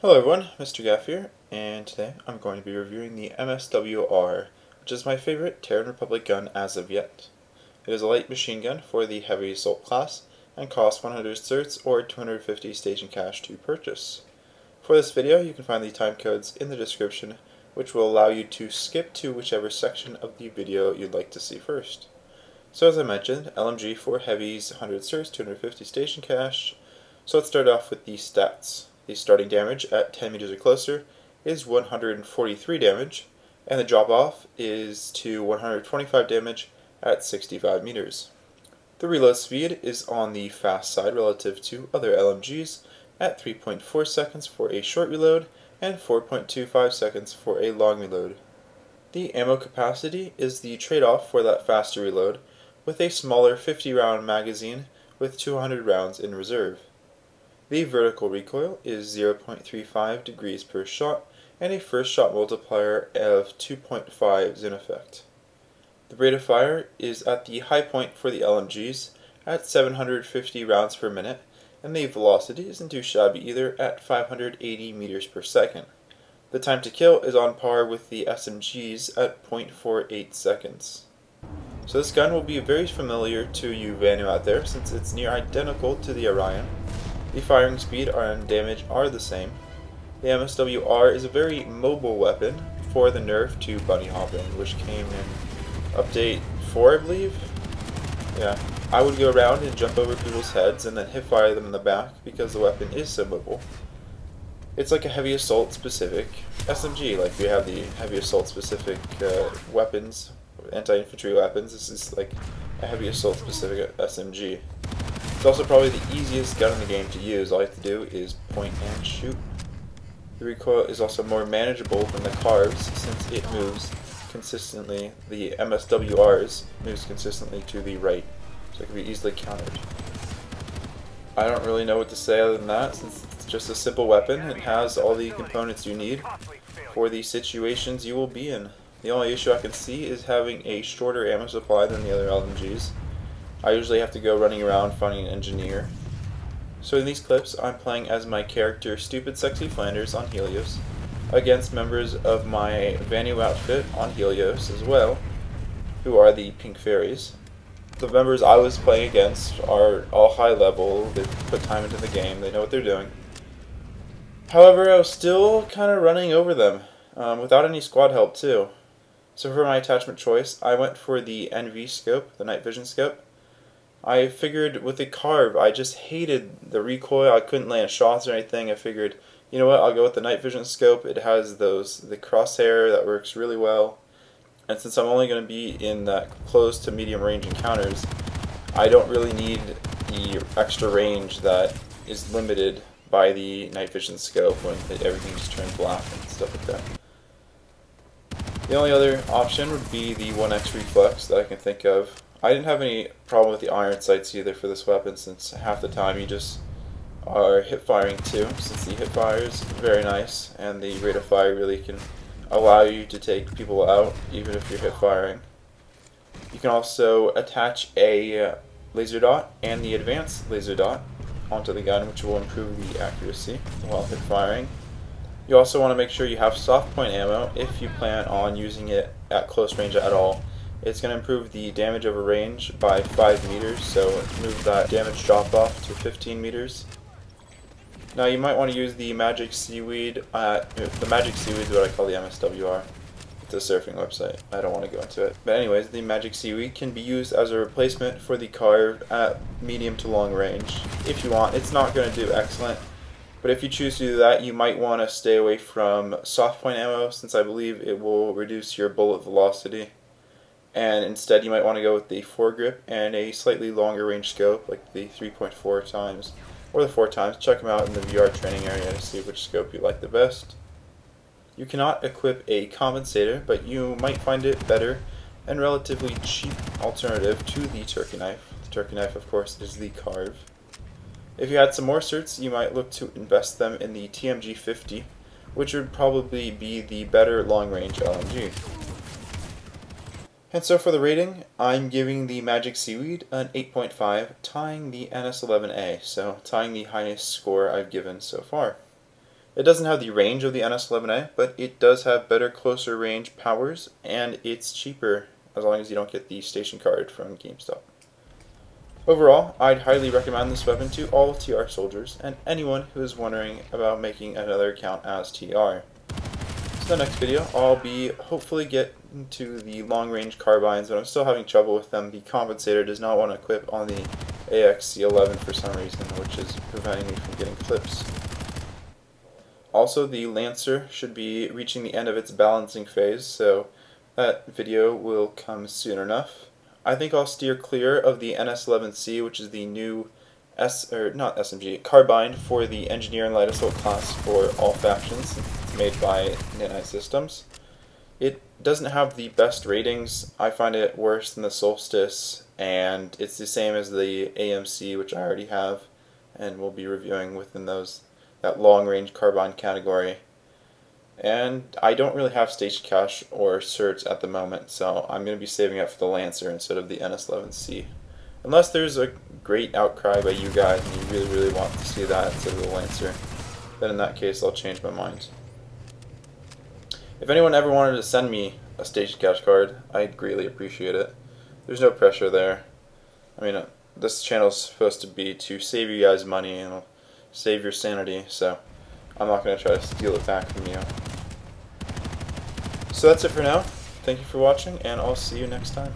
Hello everyone, Mr. Gaff here, and today I'm going to be reviewing the MSW-R, which is my favorite Terran Republic gun as of yet. It is a light machine gun for the heavy assault class, and costs 100 certs or 250 station cash to purchase. For this video, you can find the time codes in the description, which will allow you to skip to whichever section of the video you'd like to see first. So as I mentioned, LMG for heavies, 100 certs, 250 station cash. So let's start off with the stats. The starting damage at 10 meters or closer is 143 damage, and the drop off is to 125 damage at 65 meters. The reload speed is on the fast side relative to other LMGs at 3.4 seconds for a short reload and 4.25 seconds for a long reload. The ammo capacity is the trade-off for that faster reload, with a smaller 50-round magazine with 200 rounds in reserve. The vertical recoil is 0.35 degrees per shot and a first shot multiplier of 2.5 is in effect. The rate of fire is at the high point for the LMGs at 750 rounds per minute, and the velocity isn't too shabby either at 580 meters per second. The time to kill is on par with the SMGs at 0.48 seconds. So this gun will be very familiar to you Vanu out there since it's near identical to the Orion. The firing speed and damage are the same. The MSW-R is a very mobile weapon for the nerf to bunny hopping, which came in update 4, I believe. Yeah, I would go around and jump over people's heads and then hip fire them in the back because the weapon is so mobile. It's like a heavy assault specific SMG, like we have the heavy assault specific weapons, anti-infantry weapons. This is like a heavy assault specific SMG. It's also probably the easiest gun in the game to use. All you have to do is point and shoot. The recoil is also more manageable than the carbs since it moves consistently. The MSW-Rs moves consistently to the right, so it can be easily countered. I don't really know what to say other than that since it's just a simple weapon. It has all the components you need for the situations you will be in. The only issue I can see is having a shorter ammo supply than the other LMGs. I usually have to go running around finding an engineer. So in these clips, I'm playing as my character Stupid Sexy Flanders on Helios, against members of my Vanu outfit on Helios as well, who are the Pink Fairies. The members I was playing against are all high level, they've put time into the game, they know what they're doing. However, I was still kind of running over them, without any squad help too. So for my attachment choice, I went for the NV scope, the night vision scope. I figured with the carb, I just hated the recoil. I couldn't land shots or anything. I figured, you know what, I'll go with the night vision scope. It has the crosshair that works really well. And since I'm only going to be in that close to medium range encounters, I don't really need the extra range that is limited by the night vision scope when everything just turns black and stuff like that. The only other option would be the 1X reflex that I can think of. I didn't have any problem with the iron sights either for this weapon since half the time you just are hip firing too, since the hip fire is very nice and the rate of fire really can allow you to take people out even if you're hip firing. You can also attach a laser dot and the advanced laser dot onto the gun, which will improve the accuracy while hip firing. You also want to make sure you have soft point ammo if you plan on using it at close range at all. It's going to improve the damage over range by 5 meters, so move that damage drop off to 15 meters. Now you might want to use the Magic Seaweed. The Magic Seaweed is what I call the MSW-R. It's a surfing website. I don't want to go into it. But anyways, the Magic Seaweed can be used as a replacement for the carb at medium to long range. If you want, it's not going to do excellent. But if you choose to do that, you might want to stay away from soft point ammo since I believe it will reduce your bullet velocity. And instead you might want to go with the foregrip and a slightly longer range scope like the 3.4 times or the 4 times. Check them out in the VR training area to see which scope you like the best. You cannot equip a compensator, but you might find it better and relatively cheap alternative to the turkey knife. The turkey knife of course is the carve. If you had some more certs, you might look to invest them in the TMG 50, which would probably be the better long range LMG. And so for the rating, I'm giving the Magic Seaweed an 8.5, tying the NS11A, so tying the highest score I've given so far. It doesn't have the range of the NS11A, but it does have better closer range powers, and it's cheaper as long as you don't get the station card from GameStop. Overall, I'd highly recommend this weapon to all TR soldiers and anyone who is wondering about making another account as TR. So in the next video, I'll be hopefully getting to the long-range carbines, but I'm still having trouble with them. The compensator does not want to equip on the AXC11 for some reason, which is preventing me from getting clips. Also, the Lancer should be reaching the end of its balancing phase, so that video will come soon enough. I think I'll steer clear of the NS11C, which is the new SMG carbine for the Engineer and Light Assault class for all factions. It's made by Nirvana Systems. It doesn't have the best ratings. I find it worse than the Solstice, and it's the same as the AMC, which I already have, and we'll be reviewing within that long-range carbine category. And I don't really have station cache or certs at the moment, so I'm going to be saving up for the Lancer instead of the NS11C. Unless there's a great outcry by you guys and you really want to see that instead of the Lancer, then in that case I'll change my mind. If anyone ever wanted to send me a station cache card, I'd greatly appreciate it. There's no pressure there. I mean, this channel's supposed to be to save you guys money and save your sanity, so I'm not going to try to steal it back from you. So that's it for now. Thank you for watching, and I'll see you next time.